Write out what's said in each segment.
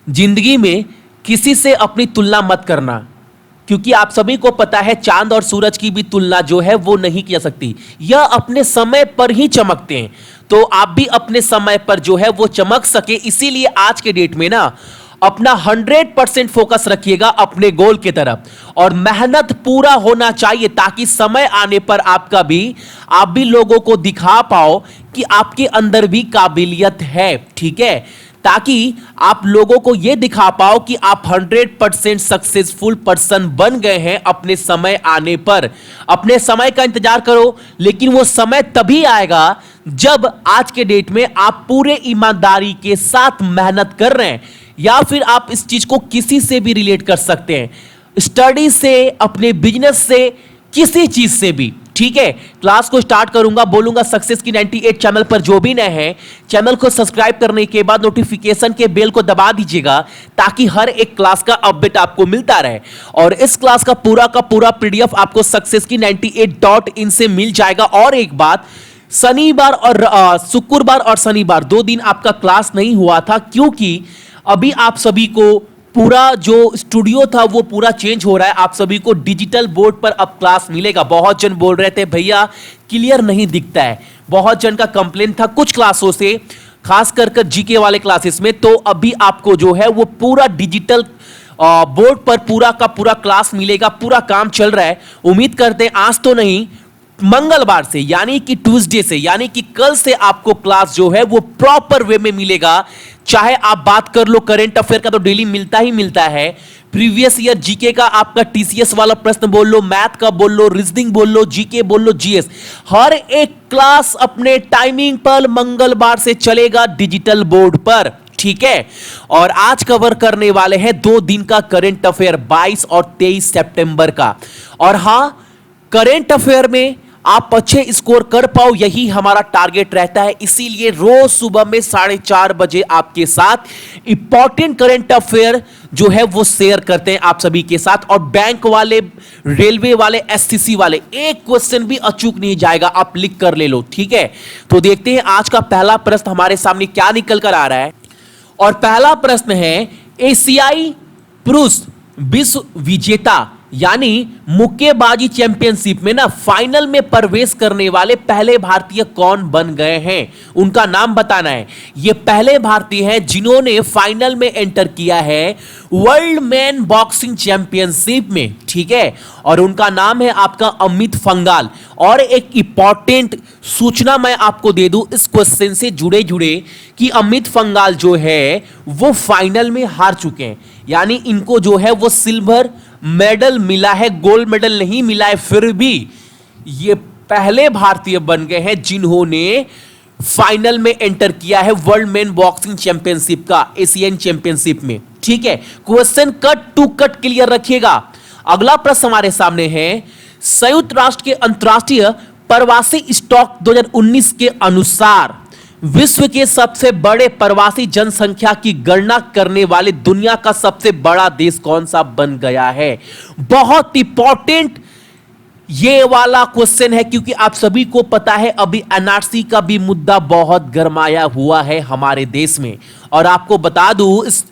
जिंदगी में किसी से अपनी तुलना मत करना, क्योंकि आप सभी को पता है चांद और सूरज की भी तुलना जो है वो नहीं की जा सकती। यह अपने समय पर ही चमकते हैं, तो आप भी अपने समय पर जो है वो चमक सके, इसीलिए आज के डेट में ना अपना 100% फोकस रखिएगा अपने गोल की तरफ, और मेहनत पूरा होना चाहिए ताकि समय आने पर आप भी लोगों को दिखा पाओ कि आपके अंदर भी काबिलियत है। ठीक है, ताकि आप लोगों को यह दिखा पाओ कि आप 100% सक्सेसफुल पर्सन बन गए हैं अपने समय आने पर। अपने समय का इंतजार करो, लेकिन वो समय तभी आएगा जब आज के डेट में आप पूरे ईमानदारी के साथ मेहनत कर रहे हैं, या फिर आप इस चीज को किसी से भी रिलेट कर सकते हैं, स्टडी से, अपने बिजनेस से, किसी चीज से भी। ठीक है, क्लास को स्टार्ट करूंगा, बोलूंगा सक्सेस की 98 चैनल पर जो भी नए हैं, चैनल को सब्सक्राइब करने के बाद नोटिफिकेशन के बेल को दबा दीजिएगा ताकि हर एक क्लास का अपडेट आपको मिलता रहे। और इस क्लास का पूरा पीडीएफ आपको सक्सेस की 98.in से मिल जाएगा। और एक बात, शनिवार और शुक्रवार और शनिवार 2 दिन आपका क्लास नहीं हुआ था, क्योंकि अभी आप सभी को पूरा जो स्टूडियो था वो पूरा चेंज हो रहा है। आप सभी को डिजिटल बोर्ड पर अब क्लास मिलेगा। बहुत जन बोल रहे थे भैया क्लियर नहीं दिखता है, बहुत जन का कंप्लेन था कुछ क्लासों से, खास कर जीके वाले क्लासेस में। तो अभी आपको जो है वो पूरा डिजिटल बोर्ड पर पूरा का पूरा क्लास मिलेगा, पूरा काम चल रहा है। उम्मीद करते हैं आज तो नहीं, मंगलवार से यानी कि ट्यूसडे से, यानी कि कल से आपको क्लास जो है वो प्रॉपर वे में मिलेगा। चाहे आप बात कर लो करंट अफेयर का तो डेली मिलता ही मिलता है, प्रीवियस ईयर जीके का आपका टीसीएस वाला प्रश्न बोल लो, मैथ का बोल लो, रीजनिंग बोल लो, जीके बोल लो, जीएस, हर एक क्लास अपने टाइमिंग पर मंगलवार से चलेगा डिजिटल बोर्ड पर। ठीक है, और आज कवर करने वाले हैं 2 दिन का करंट अफेयर 22 और 23 सितंबर का। और हां, करंट अफेयर में आप अच्छे स्कोर कर पाओ, यही हमारा टारगेट रहता है। इसीलिए रोज सुबह में 4:30 बजे आपके साथ इंपॉर्टेंट करंट अफेयर जो है वो शेयर करते हैं आप सभी के साथ। और बैंक वाले, रेलवे वाले, एससीसी वाले, एक क्वेश्चन भी अचूक नहीं जाएगा, आप लिख कर ले लो। ठीक है, तो देखते हैं आज का पहला प्रश्न हमारे सामने क्या निकल कर आ रहा है। और पहला प्रश्न है, एशियाई पुरुष विश्व विजेता यानी मुक्केबाजी चैंपियनशिप में ना फाइनल में प्रवेश करने वाले पहले भारतीय कौन बन गए हैं, उनका नाम बताना है। ये पहले भारतीय हैं जिन्होंने फाइनल में एंटर किया है वर्ल्ड मैन बॉक्सिंग चैंपियनशिप में। ठीक है, और उनका नाम है आपका अमित पंघाल। और एक इंपॉर्टेंट सूचना मैं आपको दे दूं इस क्वेश्चन से जुड़े जुड़े कि अमित पंघाल जो है वो फाइनल में हार चुके हैं, यानी इनको जो है वो सिल्वर मेडल मिला है, गोल्ड मेडल नहीं मिला है। फिर भी ये पहले भारतीय बन गए हैं जिन्होंने फाइनल में एंटर किया है वर्ल्ड मैन बॉक्सिंग चैंपियनशिप का, एशियन चैंपियनशिप में। ठीक है, question cut to cut clear रखिएगा। अगला प्रश्न हमारे सामने है, संयुक्त राष्ट्र के अंतरराष्ट्रीय प्रवासी स्टॉक 2019 के अनुसार विश्व के सबसे बड़े प्रवासी जनसंख्या की गणना करने वाले दुनिया का सबसे बड़ा देश कौन सा बन गया है। बहुत इंपॉर्टेंट ये वाला क्वेश्चन है, क्योंकि आप सभी को पता है अभी एनआरसी का भी मुद्दा बहुत गरमाया हुआ है हमारे देश में। और आपको बता दूं इस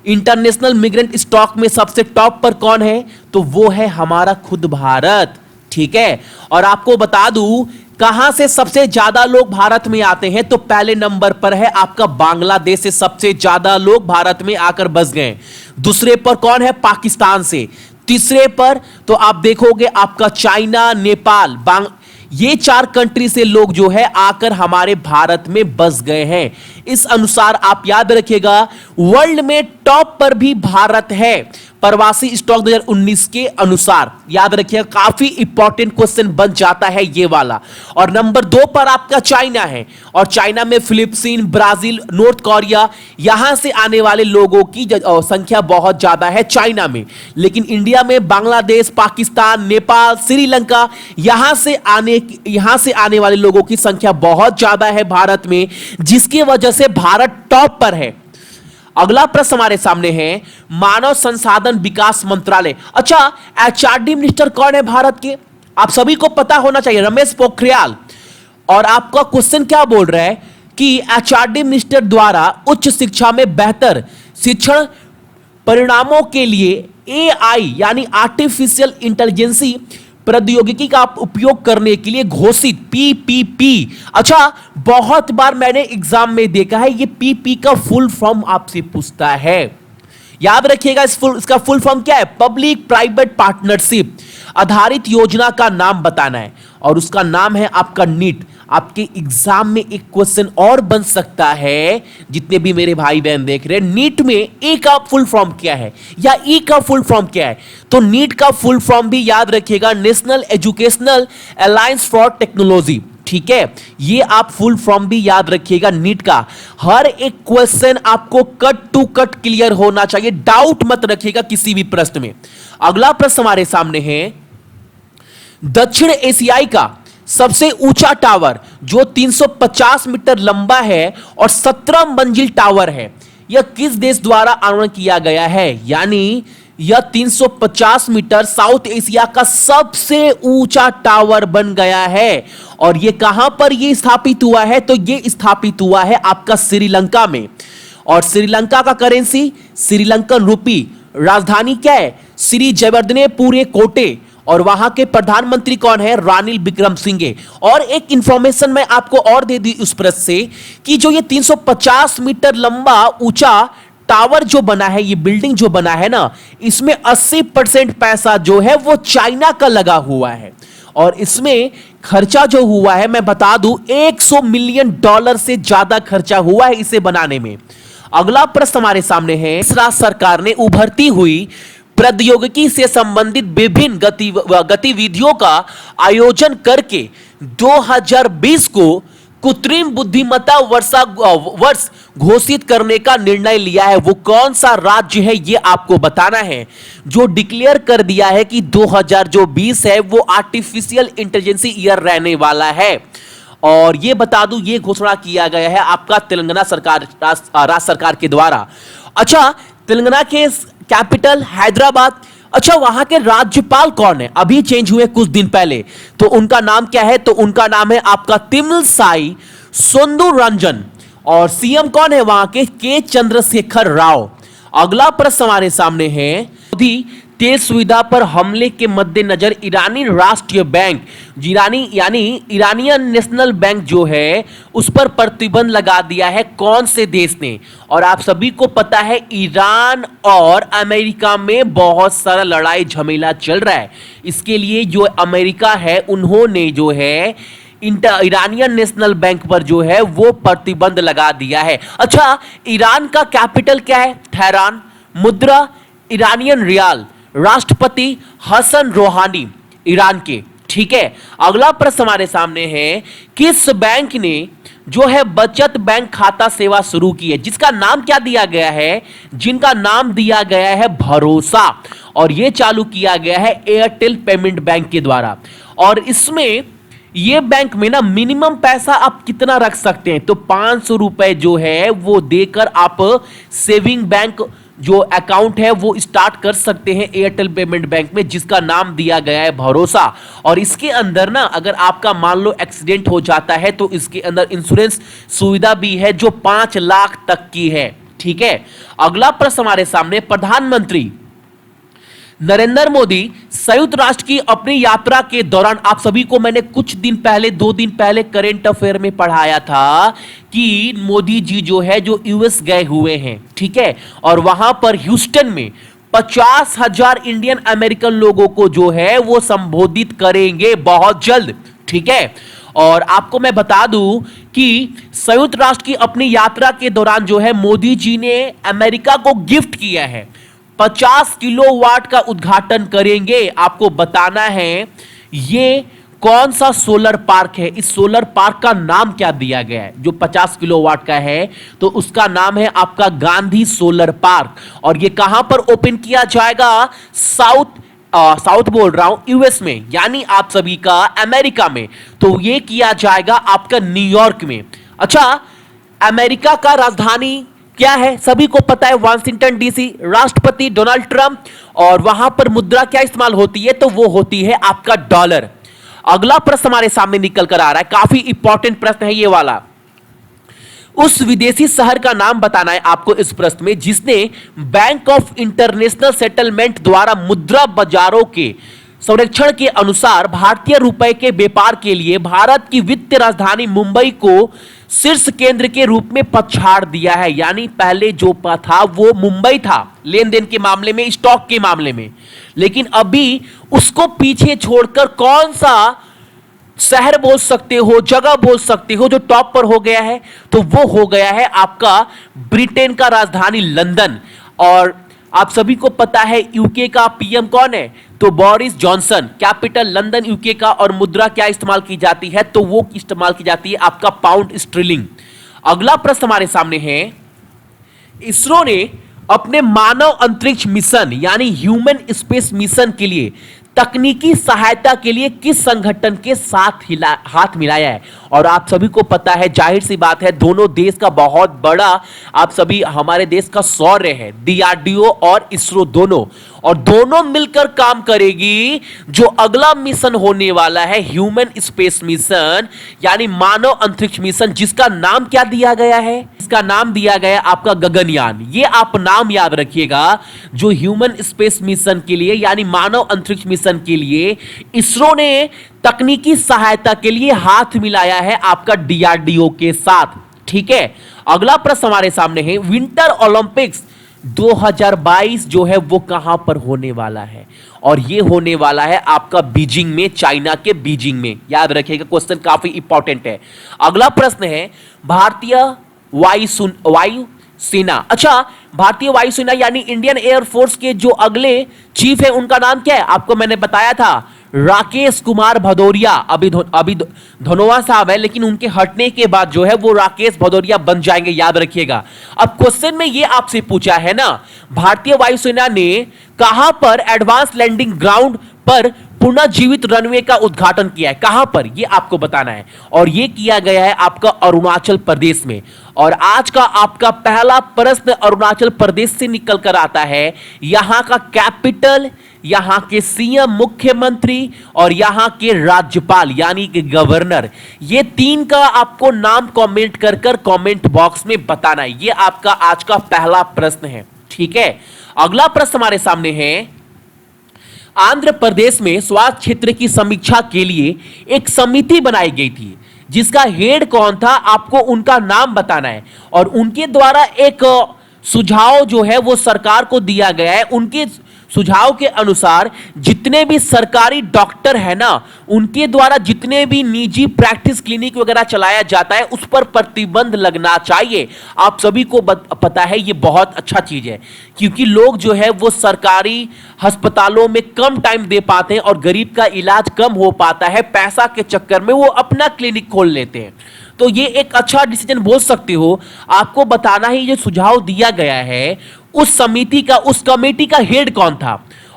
इंटरनेशनल मिग्रेंट स्टॉक में सबसे टॉप पर कौन है, तो वो है हमारा खुद भारत। ठीक है, और आपको बता दूं कहां से सबसे ज्यादा लोग भारत में आते हैं, तो पहले नंबर पर है आपका बांग्लादेश से सबसे ज्यादा लोग भारत में आकर बस गए। दूसरे पर कौन है, पाकिस्तान से। तीसरे पर तो आप देखोगे आपका चाइना, नेपाल, ये 4 कंट्री से लोग जो है आकर हमारे भारत में बस गए हैं। इस अनुसार आप याद रखिएगा वर्ल्ड में टॉप पर भी भारत है प्रवासी स्टॉक 2019 के अनुसार। याद रखिएगा, काफी इंपॉर्टेंट क्वेश्चन बन जाता है ये वाला। और नंबर 2 पर आपका चाइना है, और चाइना में फिलिपीन, ब्राजील, नॉर्थ कोरिया, यहां से आने वाले लोगों की संख्या बहुत ज्यादा है चाइना में। लेकिन इंडिया में बांग्लादेश, पाकिस्तान, नेपाल, श्रीलंका, यहां से आने वाले लोगों की संख्या बहुत ज्यादा है भारत में, जिसकी वजह से भारत टॉप पर है। अगला प्रश्न हमारे सामने है, मानव संसाधन विकास मंत्रालय। अच्छा, एचआरडी मिनिस्टर कौन है भारत के, आप सभी को पता होना चाहिए, रमेश पोखरियाल। और आपका क्वेश्चन क्या बोल रहा है कि एचआरडी मिनिस्टर द्वारा उच्च शिक्षा में बेहतर शिक्षण परिणामों के लिए एआई यानी आर्टिफिशियल इंटेलिजेंसी प्रौद्योगिकी का उपयोग करने के लिए घोषित पीपीपी। अच्छा, बहुत बार मैंने एग्जाम में देखा है ये पीपी का फुल फॉर्म आपसे पूछता है। याद रखिएगा इसका फुल फॉर्म क्या है? पब्लिक प्राइवेट पार्टनरशिप आधारित योजना का नाम बताना है और उसका नाम है आपका नीट। आपके एग्जाम में एक क्वेश्चन और बन सकता है, जितने भी मेरे भाई बहन देख रहे हैं, नीट में ए का फुल फॉर्म क्या है या ई का फुल फॉर्म क्या है? तो नीट का फुल फॉर्म भी याद रखिएगा, national educational alliance for technology. ठीक है, ये आप फुल फॉर्म भी याद रखिएगा नीट का। हर एक क्वेश्चन आपको कट टू कट क्लियर होना चाहिए, डाउट मत रखिएगा किसी भी प्रश्न में। अगला प्रश्न हमारे सामने है, दक्षिण एशियाई का सबसे ऊंचा टावर जो 350 मीटर लंबा है और 17 मंजिल टावर है, यह किस देश द्वारा आरंभ किया गया है? यानी यह 350 मीटर साउथ एशिया का सबसे ऊंचा टावर बन गया है। और यह कहां पर यह स्थापित हुआ है? तो यह स्थापित हुआ है आपका श्रीलंका में। और श्रीलंका का करेंसी श्रीलंकन रूपी। राजधानी क्या है? श्री जयवर्धनेपुरे कोटे। और वहां के प्रधानमंत्री कौन है? रानिल विक्रमसिंघे। और एक इंफॉर्मेशन मैं आपको और दे दी उस प्रश्न से कि जो ये 350 मीटर लंबा ऊंचा टावर जो बना है, ये बिल्डिंग जो बना है ना, इसमें 80% पैसा जो है वो चाइना का लगा हुआ है। और इसमें खर्चा जो हुआ है मैं बता दूं, $100 मिलियन से ज्यादा खर्चा हुआ है इसे बनाने में। अगला प्रश्न हमारे सामने है, राज्य सरकार ने उभरती हुई प्रौद्योगिकी से संबंधित विभिन्न गतिविधियों का आयोजन करके 2020 को कृत्रिम बुद्धिमत्ता वर्ष घोषित करने का निर्णय लिया है। वो कौन सा राज्य है ये आपको बताना है, जो डिक्लेयर कर दिया है कि 2020 है वो आर्टिफिशियल इंटेलिजेंसी ईयर रहने वाला है। और ये बता दूं, ये घोषणा किया गया है आपका तेलंगाना सरकार, राज्य सरकार के द्वारा। अच्छा, तेलंगाना के कैपिटल हैदराबाद। अच्छा, वहां के राज्यपाल कौन है? अभी चेंज हुए कुछ दिन पहले, तो उनका नाम क्या है? तो उनका नाम है आपका तमिलसाई सुंदररंजन। और सीएम कौन है वहां के चंद्रशेखर राव। अगला प्रश्न हमारे सामने है, मोदी तेल सुविधा पर हमले के मद्देनजर ईरानी राष्ट्रीय बैंक यानी ईरानियन नेशनल बैंक जो है उस पर प्रतिबंध लगा दिया है। कौन से देश ने? और आप सभी को पता है ईरान और अमेरिका में बहुत सारा लड़ाई झमेला चल रहा है। इसके लिए जो अमेरिका है उन्होंने जो है ईरानियन नेशनल बैंक पर जो है वो प्रतिबंध लगा दिया है। अच्छा, ईरान का कैपिटल क्या है? तेहरान। मुद्रा ईरानियन रियाल। राष्ट्रपति हसन रोहानी ईरान के। ठीक है, अगला प्रश्न हमारे सामने है, किस बैंक ने जो है बचत बैंक खाता सेवा शुरू की है, जिसका नाम क्या दिया गया है? जिनका नाम दिया गया है भरोसा। और यह चालू किया गया है एयरटेल पेमेंट बैंक के द्वारा। और इसमें ये बैंक में ना मिनिमम पैसा आप कितना रख सकते हैं? तो 500 रुपए जो है वो देकर आप सेविंग बैंक जो अकाउंट है वो स्टार्ट कर सकते हैं एयरटेल पेमेंट बैंक में, जिसका नाम दिया गया है भरोसा। और इसके अंदर ना अगर आपका मान लो एक्सीडेंट हो जाता है तो इसके अंदर इंश्योरेंस सुविधा भी है जो 5 लाख तक की है। ठीक है, अगला प्रश्न हमारे सामने, प्रधानमंत्री नरेंद्र मोदी संयुक्त राष्ट्र की अपनी यात्रा के दौरान, आप सभी को मैंने कुछ दिन पहले 2 दिन पहले करंट अफेयर में पढ़ाया था कि मोदी जी जो है जो यूएस गए हुए हैं। ठीक है, और वहां पर ह्यूस्टन में 50,000 इंडियन अमेरिकन लोगों को जो है वो संबोधित करेंगे बहुत जल्द। ठीक है, और आपको मैं बता दूं कि संयुक्त राष्ट्र की अपनी यात्रा के दौरान जो है मोदी जी ने अमेरिका को गिफ्ट किया है 50 किलोवाट का उद्घाटन करेंगे। आपको बताना है ये कौन सा सोलर पार्क है, इस सोलर पार्क का नाम क्या दिया गया है जो 50 किलोवाट का है? तो उसका नाम है आपका गांधी सोलर पार्क। और ये कहां पर ओपन किया जाएगा? साउथ बोल रहा हूं, यूएस में, यानी आप सभी का अमेरिका में। तो ये किया जाएगा आपका न्यूयॉर्क में। अच्छा, अमेरिका का राजधानी क्या है? सभी को पता है वाशिंगटन डीसी। राष्ट्रपति डोनाल्ड ट्रंप। और वहां पर मुद्रा क्या इस्तेमाल होती है? तो वो होती है आपका डॉलर। अगला प्रश्न हमारे सामने निकल कर आ रहा है, काफी इंपॉर्टेंट प्रश्न है ये वाला। उस विदेशी शहर का नाम बताना है आपको इस प्रश्न में जिसने बैंक ऑफ इंटरनेशनल सेटलमेंट द्वारा मुद्रा बाजारों के संरक्षण के अनुसार भारतीय रुपए के व्यापार के लिए भारत की वित्तीय राजधानी मुंबई को शीर्ष केंद्र के रूप में पछाड़ दिया है। यानी पहले जो था वो मुंबई था लेन देन के मामले में, स्टॉक के मामले में, लेकिन अभी उसको पीछे छोड़कर कौन सा शहर बोल सकते हो, जगह बोल सकते हो जो टॉप पर हो गया है, तो वो हो गया है आपका ब्रिटेन का राजधानी लंदन। और आप सभी को पता है यूके का पीएम कौन है, तो Boris Johnson. Capital London UK का, और मुद्रा क्या इस्तेमाल की जाती है, तो वो इस्तेमाल की जाती है आपका पाउंड स्टर्लिंग। अगला प्रश्न हमारे सामने है, इसरो ने अपने मानव अंतरिक्ष मिशन यानी ह्यूमन स्पेस मिशन के लिए तकनीकी सहायता के लिए किस संगठन के साथ हाथ मिलाया है। और आप सभी को पता है, जाहिर सी बात है, दोनों देश का बहुत बड़ा, आप सभी हमारे देश का शौर्य है, डीआरडीओ और इसरो दोनों, और दोनों मिलकर काम करेगी जो अगला मिशन होने वाला है ह्यूमन स्पेस मिशन यानी मानव अंतरिक्ष मिशन, जिसका नाम क्या दिया गया है, इसका नाम दिया गया आपका गगनयान। ये आप नाम याद रखिएगा, जो ह्यूमन स्पेस मिशन के लिए यानी मानव अंतरिक्ष मिशन के लिए इसरो ने तकनीकी सहायता के लिए हाथ मिलाया है आपका डीआरडीओ के साथ। ठीक है, अगला प्रश्न हमारे सामने है, विंटर ओलंपिक्स 2022 जो है वो कहां पर होने वाला है, और ये होने वाला है आपका बीजिंग में, चाइना के बीजिंग में। याद रखिएगा, क्वेश्चन काफी इंपॉर्टेंट है। अगला प्रश्न है, भारतीय वायु सेना, अच्छा भारतीय वायुसेना यानी इंडियन एयरफोर्स के जो अगले चीफ है उनका नाम क्या है, आपको मैंने बताया था राकेश कुमार भदौरिया। अभी धनोआ साहब है, लेकिन उनके हटने के बाद जो है वो राकेश भदौरिया बन जाएंगे, याद रखिएगा। अब क्वेश्चन में ये आपसे पूछा है ना, भारतीय वायुसेना ने कहां पर एडवांस लैंडिंग ग्राउंड पर पुनः जीवित रनवे का उद्घाटन किया है, कहां पर, ये आपको बताना है। और ये किया गया है आपका अरुणाचल प्रदेश में। और आज का आपका पहला प्रश्न अरुणाचल प्रदेश से निकल कर आता है, यहां का कैपिटल, यहां के सीएम मुख्यमंत्री और यहां के राज्यपाल यानी कि गवर्नर, ये तीन का आपको नाम कमेंट कर कमेंट बॉक्स में बताना है। ये आपका आज का पहला प्रश्न है। ठीक है, अगला प्रश्न हमारे सामने है, आंध्र प्रदेश में स्वास्थ्य क्षेत्र की समीक्षा के लिए एक समिति बनाई गई थी, जिसका हेड कौन था, आपको उनका नाम बताना है। और उनके द्वारा एक सुझाव जो है वो सरकार को दिया गया है। उनके सुझाव के अनुसार जितने भी सरकारी डॉक्टर है ना, उनके द्वारा जितने भी निजी प्रैक्टिस क्लिनिक वगैरह चलाया जाता है उस पर प्रतिबंध लगना चाहिए। आप सभी को पता है ये बहुत अच्छा चीज है, क्योंकि लोग जो है वो सरकारी अस्पतालों में कम टाइम दे पाते हैं और गरीब का इलाज कम हो पाता है, पैसा के चक्कर में वो अपना क्लिनिक खोल लेते हैं। तो ये एक अच्छा डिसीजन बोल सकते हो। आपको बताना ही जो सुझाव दिया गया है उस समिति का, उस कमेटी का हेड कौन था,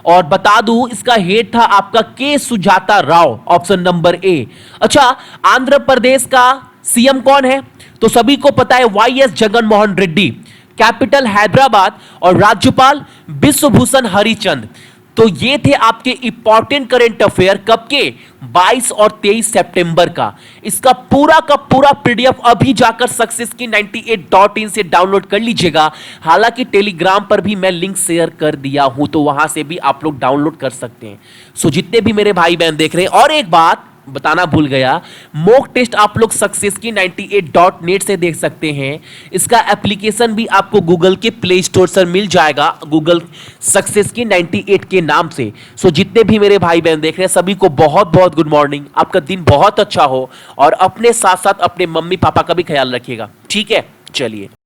और बता दूं इसका हेड था आपका के Sujata Rao, option number A. अच्छा, आंध्र प्रदेश का सीएम कौन है, तो सभी को पता है वाईएस जगनमोहन रेड्डी। कैपिटल हैदराबाद और राज्यपाल विश्वभूषण हरिचंद। तो ये थे आपके इंपॉर्टेंट करंट अफेयर कब के, 22 और 23 सितंबर का। इसका पूरा का पूरा पीडीएफ अभी जाकर सक्सेस की 98.in से डाउनलोड कर लीजिएगा। हालांकि टेलीग्राम पर भी मैं लिंक शेयर कर दिया हूं, तो वहां से भी आप लोग डाउनलोड कर सकते हैं। सो जितने भी मेरे भाई बहन देख रहे हैं, और एक बात बताना भूल गया, मॉक टेस्ट आप लोग सक्सेस की 98.net से देख सकते हैं। इसका एप्लीकेशन भी आपको गूगल के प्ले स्टोर से मिल जाएगा, गूगल सक्सेस की 98 के नाम से। सो जितने भी मेरे भाई बहन देख रहे हैं सभी को बहुत बहुत गुड मॉर्निंग, आपका दिन बहुत अच्छा हो, और अपने साथ साथ अपने मम्मी पापा का भी ख्याल रखिएगा। ठीक है, चलिए।